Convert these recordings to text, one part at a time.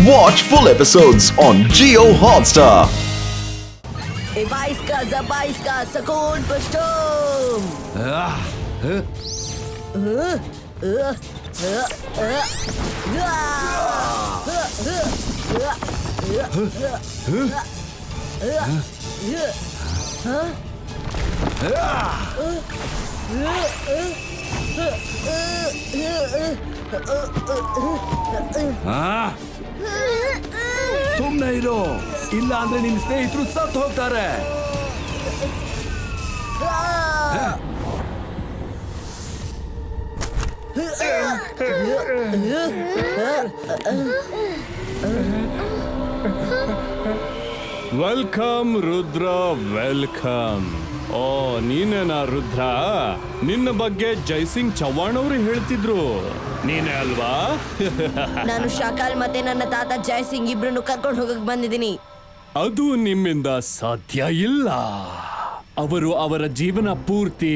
Watch full episodes on Jio Hotstar. ए 22 का सकून पश्तूम। ಸುಮ್ನೆ ಇರೋ, ಇಲ್ಲ ಅಂದ್ರೆ ನಿನ್ ಸ್ನೇಹಿತರು ಸತ್ತು ಹೋಗ್ತಾರೆ. Welcome Rudra, welcome. ಓ, ನೀನೇನಾ ರುದ್ರ? ನಿನ್ನ ಬಗ್ಗೆ ಜೈಸಿಂಗ್ ಚವ್ಹಾಣ್ ಅವರು ಹೇಳ್ತಿದ್ರು, ನೀನೇ ಅಲ್ವಾ? ನಾನು ಶಾಕಾಲ್ ಮತ್ತೆ ನನ್ನ ತಾತ ಜಯ್ ಸಿಂಗ್ ಇಬ್ರನ್ನು ಕರ್ಕೊಂಡು ಹೋಗಕ್ ಬಂದಿದ್ದೀನಿ. ಅದು ನಿಮ್ಮಿಂದ ಸಾಧ್ಯ ಇಲ್ಲ. ಅವರು ಅವರ ಜೀವನ ಪೂರ್ತಿ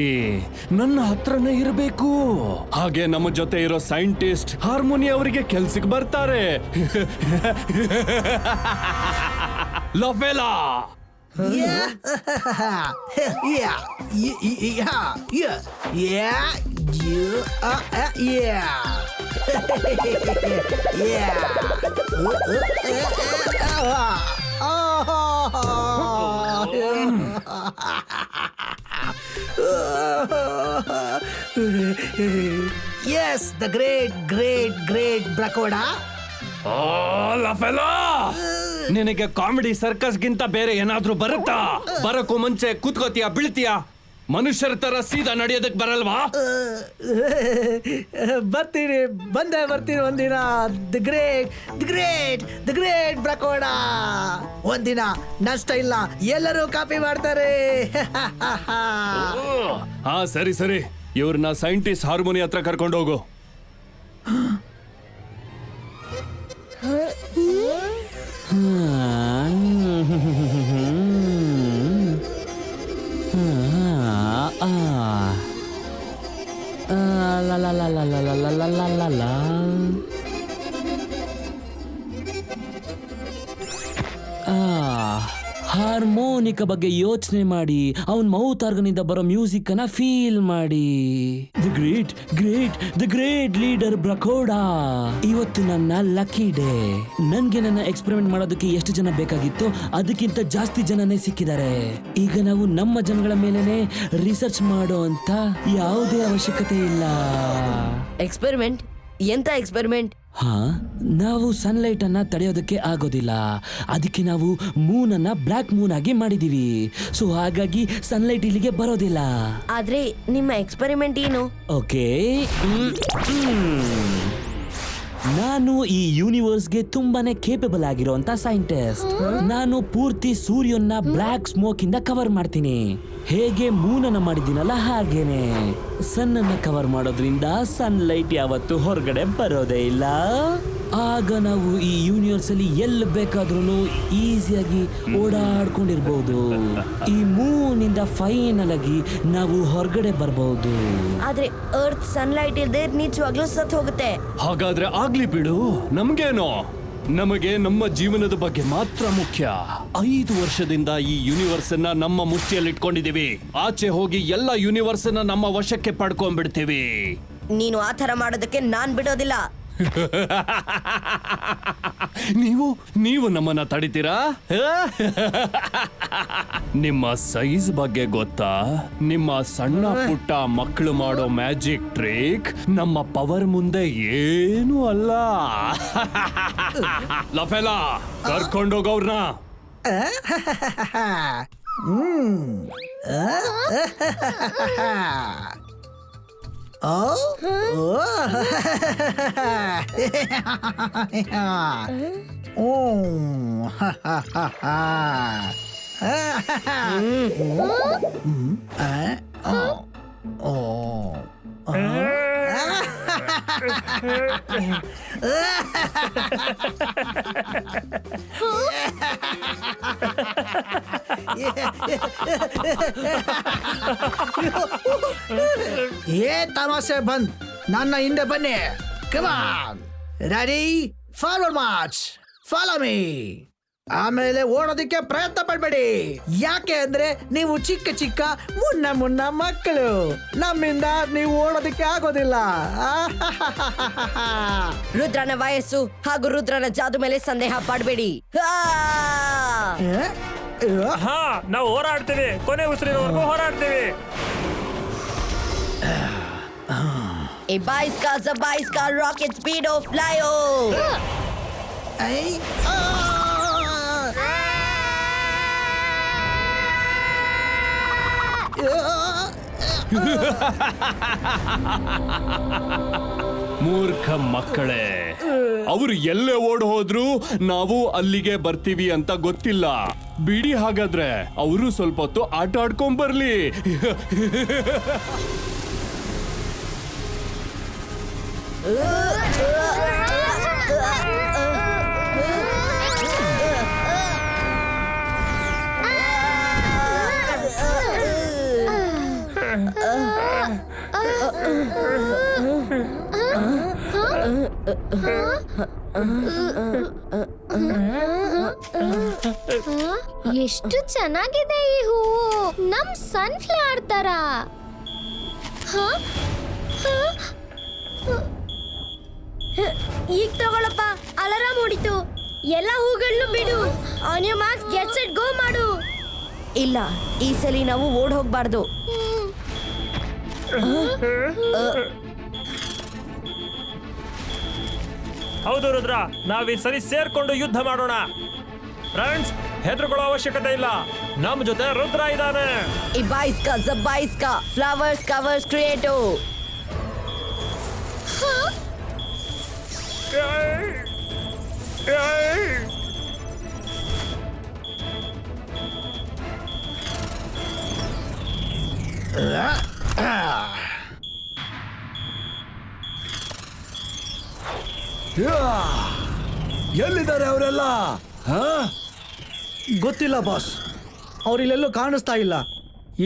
ನನ್ನ ಹತ್ರನೇ ಇರಬೇಕು. ಹಾಗೆ ನಮ್ಮ ಜೊತೆ ಇರೋ ಸೈಂಟಿಸ್ಟ್ ಹಾರ್ಮೋನಿ ಅವರಿಗೆ ಕೆಲ್ಸಕ್ಕೆ ಬರ್ತಾರೆ. ಲಫೆಲಾ Yes, the great Bracoda. ಲಫೆಲಾ, ನಿನಗೆ ಕಾಮಿಡಿ ಸರ್ಕಸ್ ಗಿಂತ ಬೇರೆ ಏನಾದ್ರೂ ಬರುತ್ತಾ? ಬರಕ್ಕೂ ಮುಂಚೆ ಕೂತ್ಕೋತೀಯ, ಬೀಳ್ತೀಯ? ಮನುಷ್ಯರ ತರ ಸೀದಾ ನಡೆಯೋದಕ್ ಬರಲ್ವಾ? ಬರ್ತೀನಿ ಒಂದಿನ. ದ ಗ್ರೇಟ್ ಬ್ರಕೋಡ. ಒಂದಿನ ನಷ್ಟ ಇಲ್ಲ, ಎಲ್ಲರೂ ಕಾಪಿ ಮಾಡ್ತಾರೆ. ಹಾ, ಸರಿ, ಇವ್ರನ್ನ ಸೈಂಟಿಸ್ಟ್ ಹಾರ್ಮೋನಿ ಹತ್ರ ಕರ್ಕೊಂಡು ಹೋಗು. ಹಾರ್ಮೋನಿಕ ಬಗ್ಗೆ ಯೋಚನೆ ಮಾಡಿ, ಅವನ್ ಮೌತ್ ಆರ್ಗನಿಂದ ಬರೋ ಮ್ಯೂಸಿಕ್ ಅನ್ನ ಫೀಲ್ ಮಾಡಿ. ದ ಗ್ರೇಟ್ ಲೀಡರ್ ಬ್ರಕೋಡಾ, ಇವತ್ತು ನನ್ನ ಲಕ್ಕಿ ಡೇ. ನನ್ಗೆ ನನ್ನ ಎಕ್ಸ್ಪೆರಿಮೆಂಟ್ ಮಾಡೋದಕ್ಕೆ ಎಷ್ಟು ಜನ ಬೇಕಾಗಿತ್ತು, ಅದಕ್ಕಿಂತ ಜಾಸ್ತಿ ಜನನೇ ಸಿಕ್ಕಿದ್ದಾರೆ. ಈಗ ನಾವು ನಮ್ಮ ಜನಗಳ ಮೇಲೆನೆ ರಿಸರ್ಚ್ ಮಾಡೋ ಅಂತ ಯಾವುದೇ ಅವಶ್ಯಕತೆ ಇಲ್ಲ. ಎಕ್ಸ್ಪೆರಿಮೆಂಟ್? ಎಂತ ಎಕ್ಸ್ಪೆರಿಮೆಂಟ್? ನಾವು ಸನ್ಲೈಟ್ ಅನ್ನ ತಡೆಯೋದಕ್ಕೆ ಆಗೋದಿಲ್ಲ, ಅದಕ್ಕೆ ನಾವು ಮೂನ್ ಅನ್ನ ಬ್ಲಾಕ್ ಮೂನ್ ಆಗಿ ಮಾಡಿದೀವಿ. ಸೊ ಹಾಗಾಗಿ ಸನ್ಲೈಟ್ ಇಲ್ಲಿಗೆ ಬರೋದಿಲ್ಲ. ಆದ್ರೆ ನಿಮ್ಮ ಎಕ್ಸ್ಪೆರಿಮೆಂಟ್ ಏನು? ಓಕೆ, ನಾನು ಈ ಯೂನಿವರ್ಸ್ಗೆ ತುಂಬಾನೇ ಕೇಪಬಲ್ ಆಗಿರುವಂತ ಸೈಂಟಿಸ್ಟ್. ನಾನು ಪೂರ್ತಿ ಸೂರ್ಯನ ಬ್ಲಾಕ್ ಸ್ಮೋಕ್ ಇಂದ ಕವರ್ ಮಾಡ್ತೀನಿ. ಹೇಗೆ ಮೂನನ್ನ ಮಾಡಿದ್ದೀನಲ್ಲ ಹಾಗೇನೆ ಸನ್ ಅನ್ನ ಕವರ್ ಮಾಡೋದ್ರಿಂದ ಸನ್ಲೈಟ್ ಯಾವತ್ತು ಹೊರಗಡೆ ಬರೋದೇ ಇಲ್ಲ. ಆಗ ನಾವು ಈ ಯೂನಿವರ್ಸ್ ಅಲ್ಲಿ ಎಲ್ಲಿ ಬೇಕಾದ್ರೂ ಈಸಿಯಾಗಿ ಓಡಾಡ್ಕೊಂಡಿರ್ಬಹುದು. ಈ ಮೂನ್ ಇಂದ ಫೈನಲ್ ಆಗಿ ನಾವು ಹೊರಗಡೆ ಬರಬಹುದು. ಆದ್ರೆ ಅರ್ತ್ ಸನ್ಲೈಟ್ ಇಲ್ಲದೆ ನಿಜವಾಗ್ಲೂ ಸತ್ ಹೋಗುತ್ತೆ. ಹಾಗಾದ್ರೆ ಆಗ್ಲಿ ಬಿಡು, ನಮ್ಗೇನೋ. ನಮಗೆ ನಮ್ಮ ಜೀವನದ ಬಗ್ಗೆ ಮಾತ್ರ ಮುಖ್ಯ. 5 ವರ್ಷದಿಂದ ಈ ಯೂನಿವರ್ಸ್ ಅನ್ನ ನಮ್ಮ ಮುಷ್ಟಿಯಲ್ಲಿ ಇಟ್ಕೊಂಡಿದೀವಿ. ಆಚೆ ಹೋಗಿ ಎಲ್ಲ ಯೂನಿವರ್ಸ್ ಅನ್ನ ನಮ್ಮ ವಶಕ್ಕೆ ಪಡ್ಕೊಂಡ್ಬಿಡ್ತೀವಿ. ನೀನು ಆ ತರ ಮಾಡೋದಕ್ಕೆ ನಾನ್ ಬಿಡೋದಿಲ್ಲ. ನೀವು ನಮ್ಮನ್ನ ತಡಿತೀರಾ? ನಿಮ್ಮ ಸೈಜ್ ಬಗ್ಗೆ ಗೊತ್ತಾ? ನಿಮ್ಮ ಸಣ್ಣ ಪುಟ್ಟ ಮಕ್ಕಳು ಮಾಡೋ ಮ್ಯಾಜಿಕ್ ಟ್ರಿಕ್ ನಮ್ಮ ಪವರ್ ಮುಂದೆ ಏನೂ ಅಲ್ಲ. ಲಫೆಲಾ, ಕರ್ಕೊಂಡೋಗವ್ರನ್ನ. ಏ ತಮಾಷೆ ಬಂದ್ ನನ್ನ ಹಿಂದೆ ಬನ್ನಿ. Come on, ready, forward March, follow me. ಆಮೇಲೆ ಓಡೋದಕ್ಕೆ ಪ್ರಯತ್ನ ಪಡ್ಬೇಡಿ, ಯಾಕೆ ಅಂದ್ರೆ ನೀವು ಚಿಕ್ಕ ಚಿಕ್ಕ ಮುನ್ನ ಮಕ್ಕಳು. ನಮ್ಮಿಂದ ನೀವು ಓಡೋದಕ್ಕೆ ಆಗೋದಿಲ್ಲ. ರುದ್ರನ ವಯಸ್ಸು ಹಾಗೂ ರುದ್ರನ ಜಾದು ಮೇಲೆ ಸಂದೇಹ ಪಡಬೇಡಿ. ಹಾ, ನಾವು ಹೋರಾಡ್ತೀವಿ, ಕೊನೆ ಉಸಿರಿನವರೆಗೂ ಹೋರಾಡ್ತೀವಿ. Ibaiska, Zabaiska, rocket speedo, flyo! ಮೂರ್ಖ ಮಕ್ಕಳೇ, ಅವರು ಎಲ್ಲೇ ಓಡ್ ಹೋದ್ರು ನಾವು ಅಲ್ಲಿಗೆ ಬರ್ತೀವಿ ಅಂತ ಗೊತ್ತಿಲ್ಲ. ಬಿಡಿ, ಹಾಗಾದ್ರೆ ಅವರು ಸ್ವಲ್ಪ ಹೊತ್ತು ಆಟ ಆಡ್ಕೊಂಡ್ ಬರ್ಲಿ. ಎಷ್ಟು ಚೆನ್ನಾಗಿದೆ ಈ ಹೂವು, ನಮ್ ಸನ್ಫ್ಲವರ್ ತರ. ಈಗ ತಗೊಳಪ್ಪ, ಅಲಾರಾಮ್ ಹೊಡಿತು. ಎಲ್ಲ ಹೂಗಳನ್ನು ಬಿಡು. On your marks, get set go ಮಾಡು. ಇಲ್ಲ, ಈ ಸಲ ನಾವು ಓಡ್ ಹೋಗ್ಬಾರ್ದು. ಹೌದು ರುದ್ರ, ನಾವ್ ಈ ಸರಿ ಸೇರ್ಕೊಂಡು ಯುದ್ಧ ಮಾಡೋಣ. ಫ್ರೆಂಡ್ಸ್, ಹೆದರ್ಕೊಳ್ಳೋ ಅವಶ್ಯಕತೆ ಇಲ್ಲ, ನಮ್ ಜೊತೆ ರುದ್ರ ಇದ್ದಾನೆ. Ibaiska, Zabaiska, flowers covers creato. ಎಲ್ಲಿದ್ದಾರೆ ಅವರೆಲ್ಲ? ಗೊತ್ತಿಲ್ಲ ಬಾಸ್, ಅವ್ರಿಲ್ಲೆಲ್ಲೂ ಕಾಣಿಸ್ತಾ ಇಲ್ಲ.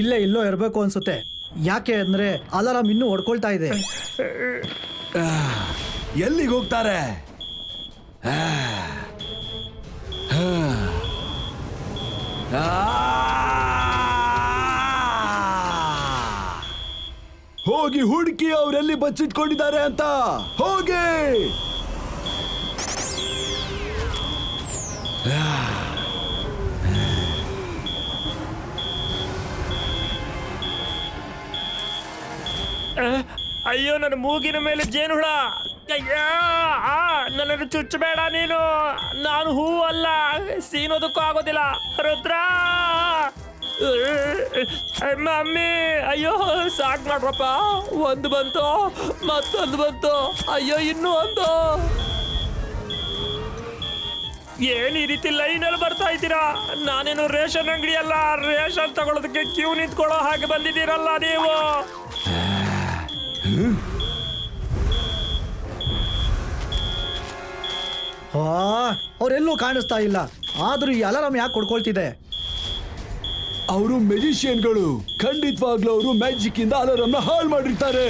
ಇಲ್ಲೇ ಇಲ್ಲೋ ಇರಬೇಕು ಅನ್ಸುತ್ತೆ. ಯಾಕೆ ಅಂದ್ರೆ ಅಲಾರಾಮ್ ಇನ್ನೂ ಹೊಡ್ಕೊಳ್ತಾ ಇದೆ. ಎಲ್ಲಿಗೆ ಹೋಗ್ತಾರೆ? ಹೋಗಿ ಹುಡುಕಿ ಅವರೆಲ್ಲಿ ಬಚ್ಚಿಟ್ಕೊಂಡಿದ್ದಾರೆ ಅಂತ. ಹೋಗಿ. ಅಯ್ಯೋ, ನನ್ನ ಮೂಗಿನ ಮೇಲೆ ಜೇನುಹುಳ. ಅಯ್ಯೋ, ನನ್ನನ್ನು ಚುಚ್ಚಬೇಡ ನೀನು. ನಾನು ಹೂ ಅಲ್ಲ, ಸೀನೋದಕ್ಕೂ ಆಗೋದಿಲ್ಲ. ರುದ್ರ, ಮಮ್ಮಿ, ಅಯ್ಯೋ ಸಾಕ್ ಮಾಡ್ರಪ್ಪ. ಒಂದು ಬಂತು, ಮತ್ತೊಂದು ಬಂತು. ಅಯ್ಯೋ, ಇನ್ನೂ ಒಂದು. ಏನ್ ಈ ರೀತಿ ಲೈನಲ್ಲಿ ಬರ್ತಾ ಇದ್ದೀರಾ? ನಾನೇನು ರೇಷನ್ ಅಂಗಡಿ ಅಲ್ಲ, ರೇಷನ್ ತಗೊಳ್ಳೋದಕ್ಕೆ ಕ್ಯೂ ನಿಂತ್ಕೊಳ್ಳೋ ಹಾಗೆ ಬಂದಿದ್ದೀರಲ್ಲ ನೀವು. ಅವರೆಲ್ಲೂ ಕಾಣಿಸ್ತಾ ಇಲ್ಲ. ಆದ್ರೂ ಈ ಅಲಾರಾಮ್ ಯಾಕೆ ಕೊಡ್ಕೊಳ್ತಿದೆ? ಅವರು ಮೆಜಿಷಿಯನ್ಗಳು. ಖಂಡಿತವಾಗ್ಲೂ ಅವರು ಮ್ಯಾಜಿಕ್ ಇಂದ ಅಲಾರಾಮ್ ನ ಹಾಳು ಮಾಡಿರ್ತಾರೆ.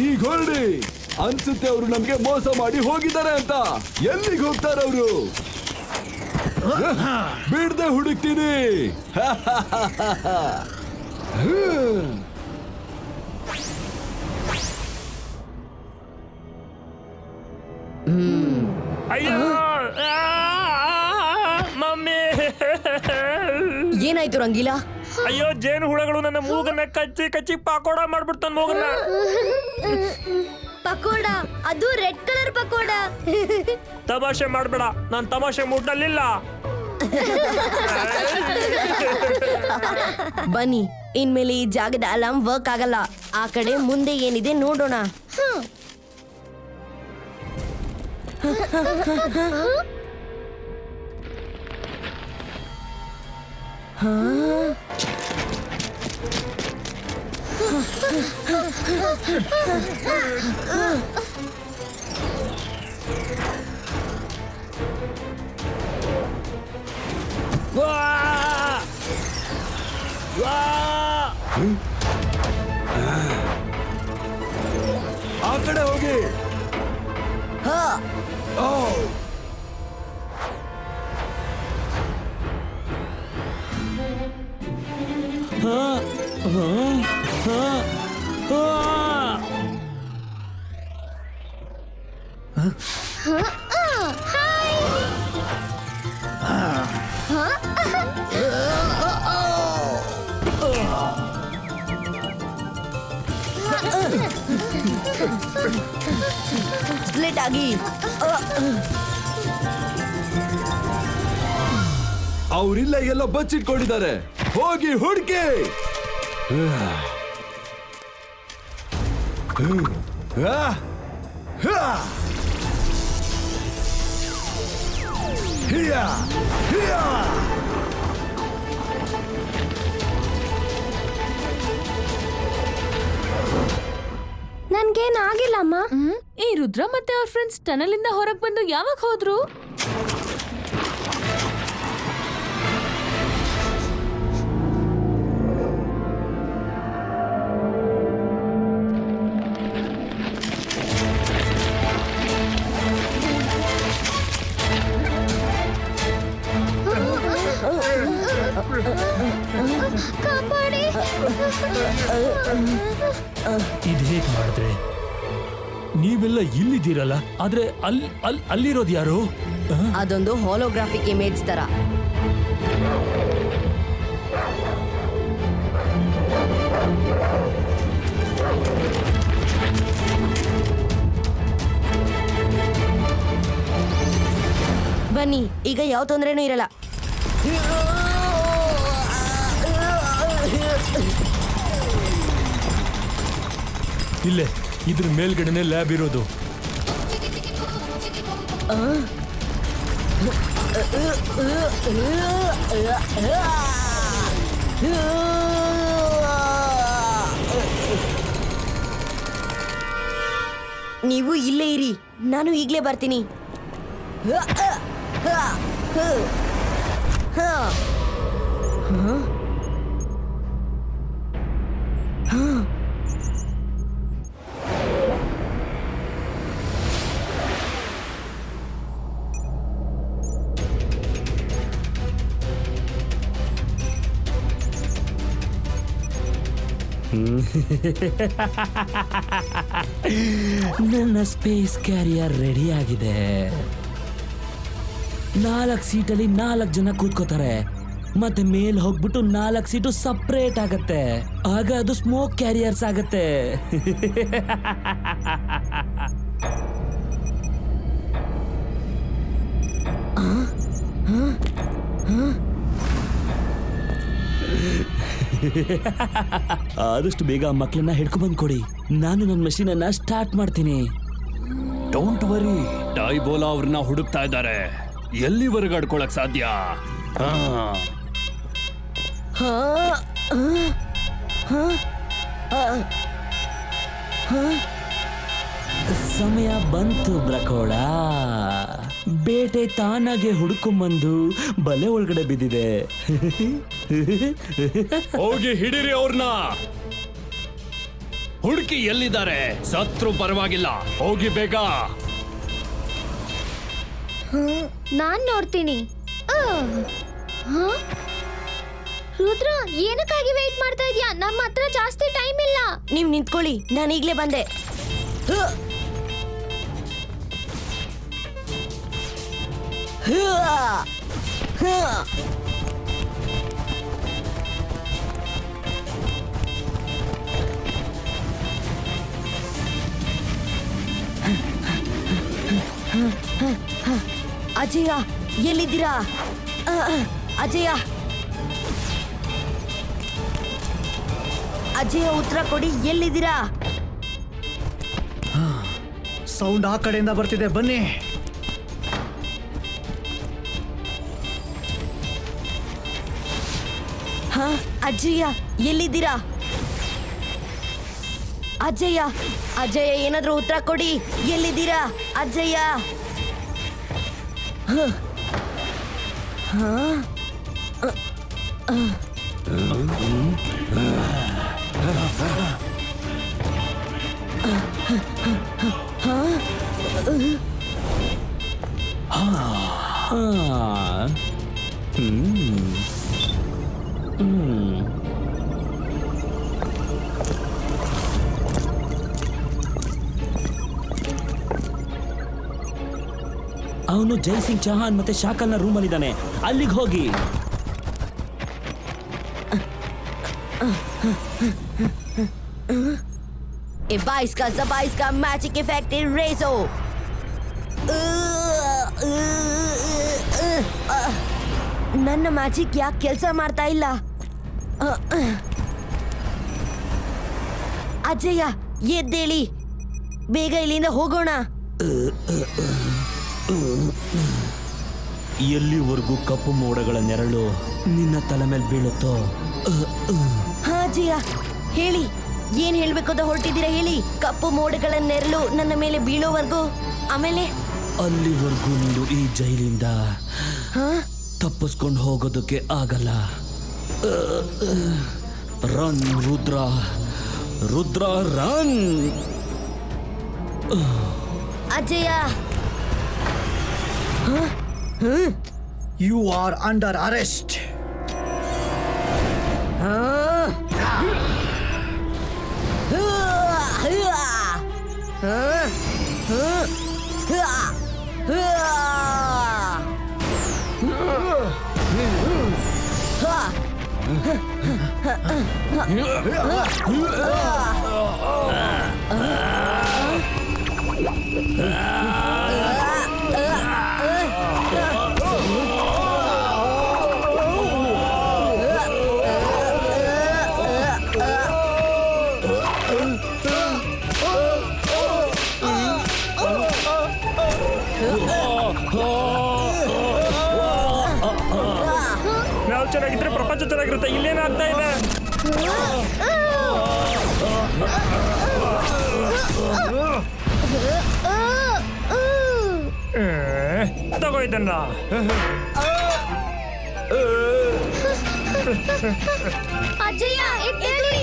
ಈಗ ಹೊರಡಿ. ಅನ್ಸುತ್ತೆ ಅವರು ನಮ್ಗೆ ಮೋಸ ಮಾಡಿ ಹೋಗಿದ್ದಾರೆ ಅಂತ. ಎಲ್ಲಿಗೆ ಹೋಗ್ತಾರೆ ಅವರು? ಬಿಡದೆ ಹುಡುಕ್ತೀನಿ. ಅಯ್ಯೋ, ಮಮ್ಮಿ. ಏನಾಯ್ತು ರಂಗೀಲಾ? ಅಯ್ಯೋ, ಜೇನು ಹುಳಗಳು ನನ್ನ ಮೂಗನ್ನ ಕಚ್ಚಿ ಕಚ್ಚಿ ಪಕೋಡ ಮಾಡ್ಬಿಡ್ತಾನ ಮೂಗನ್ನ. ಪಕೋಡ? ಅದು ರೆಡ್ ಕಲರ್ ಪಕೋಡ. ತಮಾಷೆ ಮಾಡ್ಬೇಡ, ನಾನ್ ತಮಾಷೆ ಮೂಡ್ನಲ್ಲಿಲ್ಲ. ಬನ್ನಿ, ಇನ್ಮೇಲೆ ಈ ಜಾಗದ ಅಲಾರ್ಮ್ ವರ್ಕ್ ಆಗಲ್ಲ. ಆ ಕಡೆ ಮುಂದೆ ಏನಿದೆ ನೋಡೋಣ. ಕಡೆ ಹೋಗಿ. ಹಾ ಓ ಸ್ಪ್ಲಿಟ್ ಆಗಿ ಅವ್ರಿಲ್ಲ ಎಲ್ಲ ಬಚ್ಚಿಟ್ಕೊಂಡಿದ್ದಾರೆ. ಹೋಗಿ ಹುಡುಕಿ. ನನ್ಗೇನ್ ಆಗಿಲ್ಲಮ್ಮ. ಈ ರುದ್ರ ಮತ್ತೆ ಅವ್ರ ಫ್ರೆಂಡ್ಸ್ ಟನಲ್ ಇಂದ ಹೊರಗ್ ಬಂದು ಯಾವಾಗ ಹೋದ್ರು? ಕಾಪಾಡಿ. ಇದ್ ಹೇಗ್ ಮಾಡಿದ್ರೆ? ನೀವೆಲ್ಲ ಇಲ್ಲಿದ್ದೀರಲ್ಲ, ಆದ್ರೆ ಅಲ್ಲಿರೋದು ಯಾರು? ಅದೊಂದು ಹೋಲೋಗ್ರಾಫಿಕ್ ಇಮೇಜ್ ತರ. ಬನ್ನಿ, ಈಗ ಯಾವ ತೊಂದ್ರೆನೂ ಇರಲ್ಲ. ಇಲ್ಲೇ ಇದ್ರ ಮೇಲ್ಗಡೆನೆ ಲ್ಯಾಬ್ ಇರೋದು. ನೀವು ಇಲ್ಲೇ ಇರಿ, ನಾನು ಈಗ್ಲೇ ಬರ್ತೀನಿ. ನನ್ನ ಸ್ಪೇಸ್ ಕ್ಯಾರಿಯರ್ ರೆಡಿ ಆಗಿದೆ. 4 ಸೀಟಲ್ಲಿ 4 ಜನ ಕೂತ್ಕೋತಾರೆ. ಮತ್ತೆ ಮೇಲ್ ಹೋಗ್ಬಿಟ್ಟು 4 ಸೀಟು ಸಪ್ರೇಟ್ ಆಗತ್ತೆ. ಆಗ ಅದು ಸ್ಮೋಕ್ ಕ್ಯಾರಿಯರ್ಸ್ ಆಗತ್ತೆ. ಆದಷ್ಟು ಬೇಗ ಮಕ್ಕಳನ್ನ ಹಿಡ್ಕೊಂಡ್ಬಂದ್ ಕೊಡಿ. ನಾನು ನನ್ನ ಮಷೀನ್ ಅನ್ನ ಸ್ಟಾರ್ಟ್ ಮಾಡ್ತೀನಿ. ಡೋಂಟ್ ವರಿ, ಡೈಬೋಲಾ ಅವ್ರನ್ನ ಹುಡುಕ್ತಾ ಇದ್ದಾರೆ. ಎಲ್ಲಿವರೆಗೆ ಅಡ್ಕೊಳಕ್ ಸಾಧ್ಯ? ಸಮಯ ಬಂತು ಬ್ರಕೋಳ. ಬೇಟೆ ತಾನಾಗೆ ಹುಡುಕೊಂಬಂದು ಬಲೆ ಒಳಗಡೆ ಬಿದ್ದಿದೆ. ಹೋಗಿ ಹಿಡಿರಿ ಅವ್ರನ್ನ. ಹುಡುಕಿ ಎಲ್ಲಿದ್ದಾರೆ? ಸತ್ರು ಪರವಾಗಿಲ್ಲ, ಹೋಗಿ ಬೇಗ. ನಾನ್ ನೋಡ್ತೀನಿ. ರುದ್ರ, ಏನಕ್ಕಾಗಿ ವೇಟ್ ಮಾಡ್ತಾ ಇದ್ಯಾ? ನಮ್ಮ ಹತ್ರ ಜಾಸ್ತಿ ಟೈಮ್ ಇಲ್ಲ. ನೀವ್ ನಿಂತ್ಕೊಳ್ಳಿ, ನಾನು ಈಗ್ಲೇ ಬಂದೆ. ಅಜಯ, ಎಲ್ಲಿದ್ದೀರಾ? ಅಜಯ, ಅಜಯ, ಉತ್ತರ ಕೊಡಿ, ಎಲ್ಲಿದ್ದೀರಾ? ಸೌಂಡ್ ಆ ಕಡೆಯಿಂದ ಬರ್ತಿದೆ, ಬನ್ನಿ. ಹಾ, ಅಜಯ, ಎಲ್ಲಿದ್ದೀರಾ? ಅಜಯ, ಅಜಯ, ಏನಾದ್ರೂ ಉತ್ತರ ಕೊಡಿ, ಎಲ್ಲಿದ್ದೀರಾ? ಅಜಯ. ಅವನು ಜೈಸಿಂಗ್ ಚೌಹಾನ್ ಮತ್ತೆ ಶಾಕಲ್ನ ರೂಮಲ್ಲಿದ್ದಾನೆ, ಅಲ್ಲಿಗೆ ಹೋಗಿ. ए 22 का ज़बाइस का मैजिक इफेक्ट रेजो ನನ್ನ ಮ್ಯಾಜಿಕ್ ಯಾಕೆ ಕೆಲಸ ಮಾಡ್ತಾ ಇಲ್ಲ? ಅಜಯ್ಯ ಎದ್ದೇಳಿ, ಬೇಗ ಇಲ್ಲಿಂದ ಹೋಗೋಣ. ಎಲ್ಲಿವರೆಗೂ ಕಪ್ಪು ಮೋಡಗಳ ನೆರಳು ನಿನ್ನ ತಲೆ ಮೇಲೆ ಬೀಳುತ್ತೋ. ಹಾ ಅಜಯ್ಯ, ಹೇಳಿ, ಏನ್ ಹೇಳ್ಬೇಕು ಅಂತ ಹೊರಟಿದ್ದೀರಾ ಹೇಳಿ. ಕಪ್ಪು ಮೋಡಗಳ ನೆರಳು ನನ್ನ ಮೇಲೆ ಬೀಳೋವರೆಗೂ, ಆಮೇಲೆ ಅಲ್ಲಿವರೆಗೂ ನೀನು ಈ ಜೈಲಿಂದ ತಪ್ಪಿಸ್ಕೊಂಡು ಹೋಗೋದಕ್ಕೆ ಆಗಲ್ಲ. Run Rudra, Rudra run. ಅಜಯ್ಯ, ಯು ಆರ್ ಅಂಡರ್ ಅರೆಸ್ಟ್. ನಾವು ಚೆನ್ನಾಗಿದ್ರೆ ಪ್ರಪಂಚ ಚೆನ್ನಾಗಿರುತ್ತೆ. ಇಲ್ಲೇನಾಗ್ತಾ ಇದೆ? ತಗೋ ಇದನ್ನ. ಅಜಯ್ಯ ಎದ್ದೇಳಿ.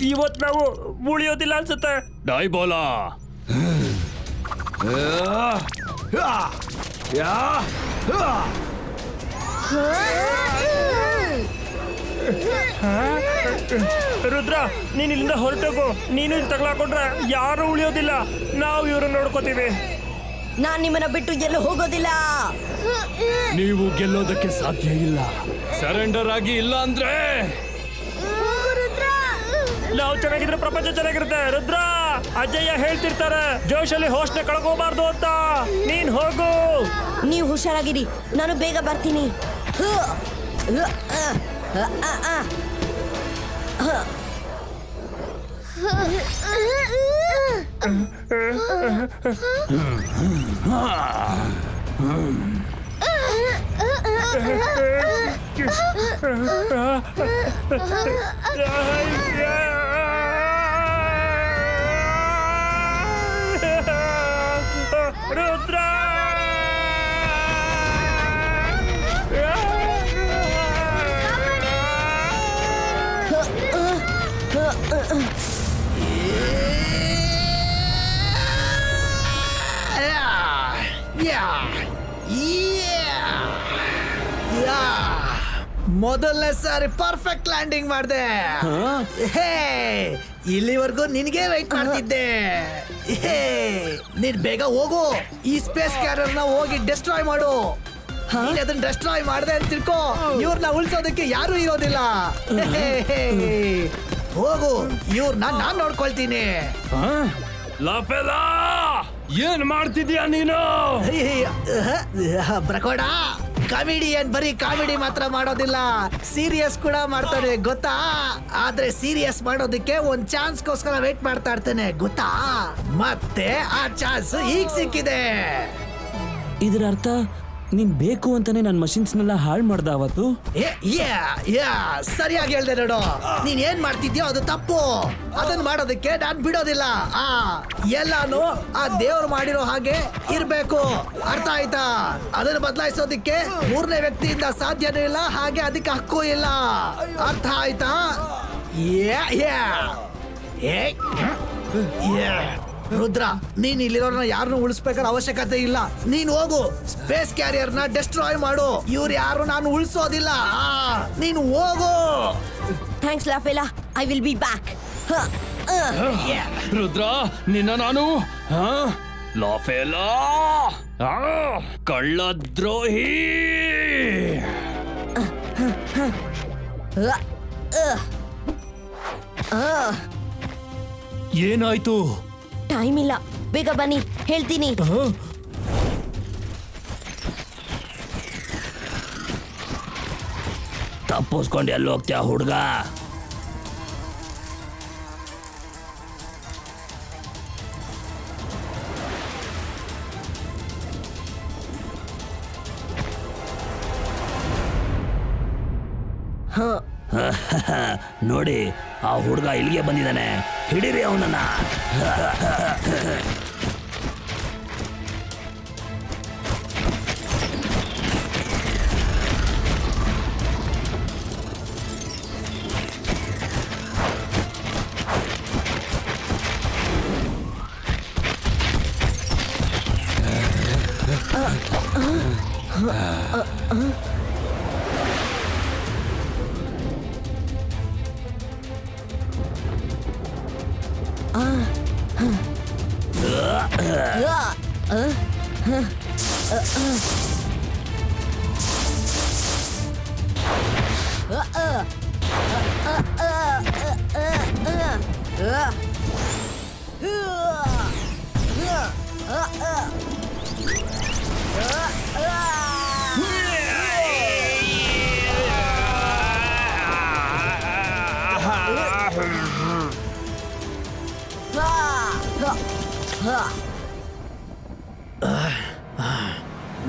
ಇವತ್ತು ನಾವು ಉಳಿಯೋದಿಲ್ಲ ಅನ್ಸುತ್ತೆ. ಡೈಬೋಲಾ, ರುದ್ರ, ನೀನ್ ಇಲ್ಲಿಂದ ಹೊರಟೋಗು. ನೀನು ಇಲ್ಲಿ ತಗಲಾಕೊಂಡ್ರೆ ಯಾರು ಉಳಿಯೋದಿಲ್ಲ. ನಾವು ಇವ್ರನ್ನ ನೋಡ್ಕೋತೀವಿ. ನಾನ್ ನಿಮ್ಮನ್ನ ಬಿಟ್ಟು ಎಲ್ಲೂ ಹೋಗೋದಿಲ್ಲ. ನೀವು ಗೆಲ್ಲೋದಕ್ಕೆ ಸಾಧ್ಯ ಇಲ್ಲ. ಸರೆಂಡರ್ ಆಗಿ, ಇಲ್ಲ ಅಂದ್ರೆ ನಾವು ಚೆನ್ನಾಗಿದ್ರೆ ಪ್ರಪಂಚ ಚೆನ್ನಾಗಿರುತ್ತೆ. ರುದ್ರ, ಅಜಯ್ಯ ಹೇಳ್ತಿರ್ತಾರೆ ಜೋಶಲ್ಲಿ ಹೋಸ್ಟ್ನ ಕಳ್ಕೋಬಾರ್ದು ಅಂತ. ನೀನ್ ಹೋಗು. ನೀವು ಹುಷಾರಾಗಿರಿ, ನಾನು ಬೇಗ ಬರ್ತೀನಿ. ರುದ್ರ, ಮೊದಲನೇ ಸಾರಿ ಪರ್ಫೆಕ್ಟ್ ಲ್ಯಾಂಡಿಂಗ್ ಮಾಡಿದೆ. ಇಲ್ಲಿವರೆಗೂ ನಿನಗೆ ವೆಯ್ಟ್ ಮಾಡ್ತಿದ್ದೆ. ನೀನ್ ಬೇಗ ಹೋಗು, ಈ ಸ್ಪೇಸ್ ಕ್ಯಾರಿಯರ್ ನ ಹೋಗಿ ಡೆಸ್ಟ್ರಾಯ್ ಮಾಡು. ನೀನ್ ಅದನ್ನ ಡೆಸ್ಟ್ರಾಯ್ ಮಾಡಿದೆ ಅಂತ ತಿಳ್ಕೊ, ಇವ್ರನ್ನ ಉಳಿಸೋದಕ್ಕೆ ಯಾರು ಇರೋದಿಲ್ಲ. ಹೋಗು, ಇವ್ರನ್ನ ನಾನ್ ನೋಡ್ಕೊಳ್ತೀನಿ. ಲಾಫೆಲಾ, ಏನ್ ಮಾಡ್ತಿದ್ಯಾ ನೀನು? ಬ್ರಕೋಡ, ಕಾಮಿಡಿಯನ್ ಬರೀ ಕಾಮಿಡಿ ಮಾತ್ರ ಮಾಡೋದಿಲ್ಲ, ಸೀರಿಯಸ್ ಕೂಡ ಮಾಡ್ತಾನೆ ಗೊತ್ತಾ. ಆದ್ರೆ ಸೀರಿಯಸ್ ಮಾಡೋದಕ್ಕೆ ಒಂದ್ ಚಾನ್ಸ್ಗೋಸ್ಕರ ವೇಟ್ ಮಾಡ್ತಾ ಇರ್ತೇನೆ ಗೊತ್ತಾ. ಮತ್ತೆ ಆ ಚಾನ್ಸ್ ಈಗ ಸಿಕ್ಕಿದೆ. ಇದರ ಅರ್ಥ ನೀನ್ ಬೇಕು ಅಂತಾನೆ ನನ್ನ ಮಷಿನ್ಸ್ನೆಲ್ಲ ಹಾಳು ಮಾಡ್ದ ಅವತ್ತು. ಸರಿಯಾಗಿ ಹೇಳ್ದೆ ನೋಡು. ನೀನ್ ಏನ್ ಮಾಡ್ತಿದ್ಯೋ ಅದು ತಪ್ಪು. ಅದನ್ನ ಮಾಡೋದಕ್ಕೆ ನಾನ್ ಬಿಡೋದಿಲ್ಲ. ಎಲ್ಲಾನು ಆ ದೇವ್ರು ಮಾಡಿರೋ ಹಾಗೆ ಇರ್ಬೇಕು, ಅರ್ಥ ಆಯ್ತಾ? ಅದನ್ನ ಬದಲಾಯಿಸೋದಿಕ್ಕೆ ಮೂರನೇ ವ್ಯಕ್ತಿಯಿಂದ ಸಾಧ್ಯನೂ ಇಲ್ಲ, ಹಾಗೆ ಅದಕ್ಕೆ ಹಕ್ಕು ಇಲ್ಲ, ಅರ್ಥ ಆಯ್ತಾ? ರುದ್ರ, ನೀನ್ ಇಲ್ಲಿರೋರ್ನ ಯಾರನ್ನು ಉಳಿಸ್ಬೇಕಾದ ಅವಶ್ಯಕತೆ ಇಲ್ಲ. ನೀನ್ ಹೋಗು, ಸ್ಪೇಸ್ ಕ್ಯಾರಿಯರ್ ನ ಡೆಸ್ಟ್ರಾಯ್ ಮಾಡು. ಇವ್ರು ಯಾರು ನಾನು ಉಳಿಸೋದಿಲ್ಲ. ನೀನು ಹೋಗು. Thanks Lafela, I will be back. Rudra, ನಿನ್ನ ನಾನು ಲಾಫೆಲಾ ಕಳ್ಳದ್ರೋಹಿ. ಏನಾಯ್ತು? ಟೈಮ್ ಇಲ್ಲ, ಬೇಗ ಬನ್ನಿ, ಹೇಳ್ತೀನಿ. ತಪ್ಪಿಸ್ಕೊಂಡು ಎಲ್ಲಿ ಹೋಗ್ತೀಯ ಹುಡ್ಗ? ನೋಡಿ, ಆ ಹುಡ್ಗ ಇಲ್ಲಿಗೆ ಬಂದಿದ್ದಾನೆ. ಹಿಡೀರಿ ಅವನನ್ನ.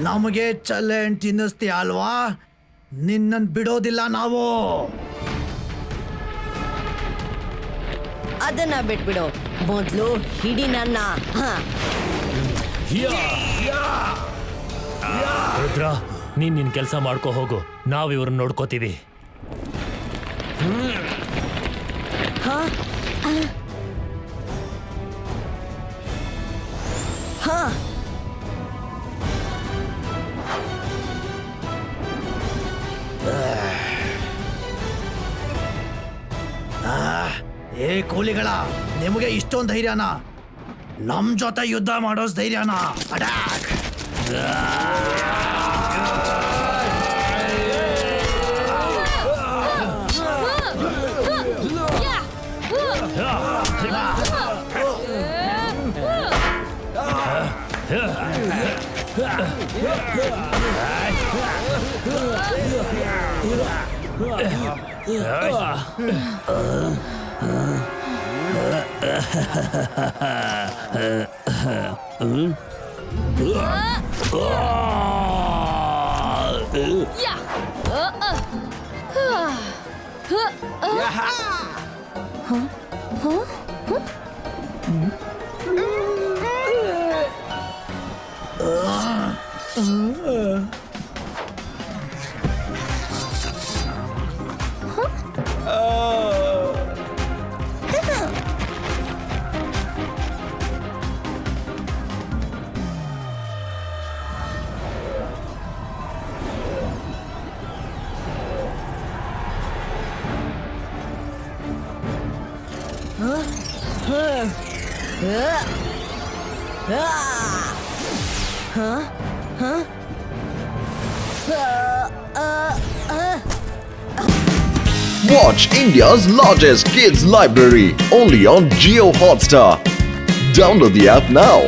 ನಮಗೆ ಚಲೆಂಟ್ ತಿನ್ನಿಸ್ತೀಯ ಅಲ್ವಾ? ನಿನ್ನನ್ ಬಿಡೋದಿಲ್ಲ ನಾವು. ಅದನ್ನ ಬಿಟ್ಬಿಡು, ಮೊದ್ಲು ಹಿಡಿ ನನ್ನ. ರುದ್ರ, ನೀನ್ ನಿನ್ ಕೆಲಸ ಮಾಡ್ಕೋ ಹೋಗು, ನಾವ್ ಇವ್ರನ್ನ ನೋಡ್ಕೋತೀವಿ. ಏ ಕೂಲಿಗಳ, ನಿಮಗೆ ಇಷ್ಟೊಂದು ಧೈರ್ಯನಾ? ನಮ್ ಜೊತೆ ಯುದ್ಧ ಮಾಡೋ ಧೈರ್ಯನಾ? Attack! Watch India's largest kids library only on Jio Hotstar. Download the app now.